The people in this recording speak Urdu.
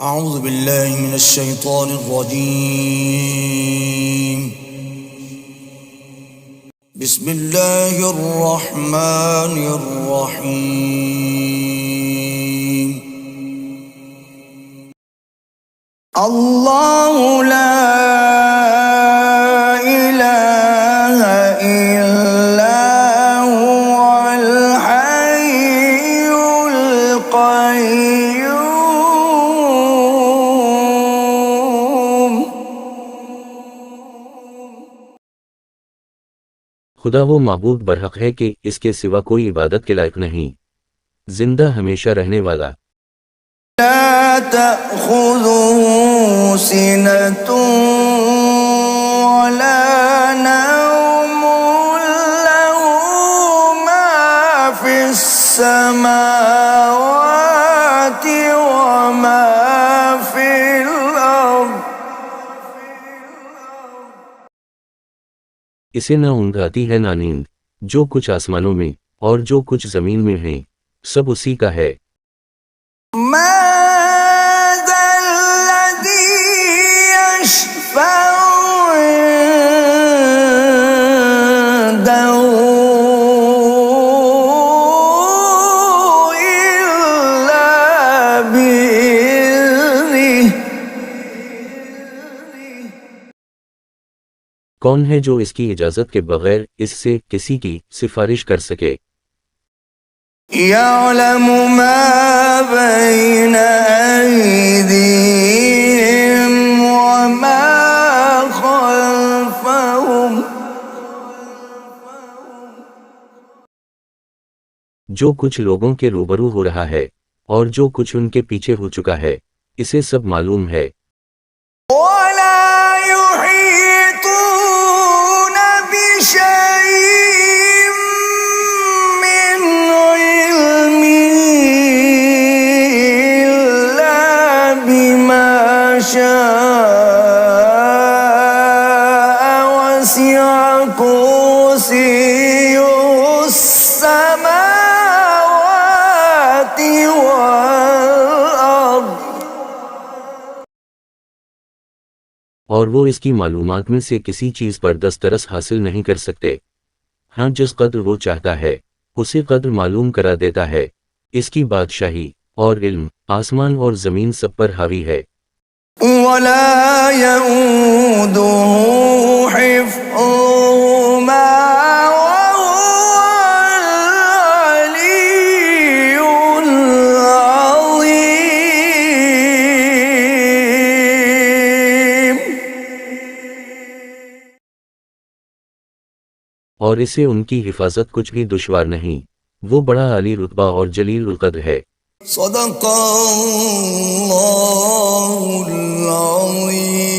أعوذ بالله من الشيطان الرجيم. بسم الله الرحمن الرحيم. الله لا إله إلا هو الحي القيوم. خدا وہ معبود برحق ہے کہ اس کے سوا کوئی عبادت کے لائق نہیں، زندہ ہمیشہ رہنے والا، لا تأخذه سنة ولا نوم، له ما في السماوات وما في الأرض. اسے نہ اونگ آتی ہے نہ نیند، جو کچھ آسمانوں میں اور جو کچھ زمین میں ہیں سب اسی کا ہے۔ ما ذا الذي يشفع عنده إلا بإذنه. کون ہے جو اس کی اجازت کے بغیر اس سے کسی کی سفارش کر سکے؟ يعلم ما بين أيديهم وما خلفهم. جو کچھ لوگوں کے روبرو ہو رہا ہے اور جو کچھ ان کے پیچھے ہو چکا ہے اسے سب معلوم ہے۔ ولا يحيطون بشيء من علمه إلا بما شاء. وسع كرسيه السماوات والأرض. اور وہ اس کی معلومات میں سے کسی چیز پر دسترس حاصل نہیں کر سکتے، ہاں جس قدر وہ چاہتا ہے اسی قدر معلوم کرا دیتا ہے۔ اس کی بادشاہی اور علم آسمان اور زمین سب پر حاوی ہے۔ ولا يؤوده حفظهما وهو العلي العظيم. اور اسے ان کی حفاظت کچھ بھی دشوار نہیں، وہ بڑا عالی رتبہ اور جلیل القدر ہے۔ صدق اللہ العظیم.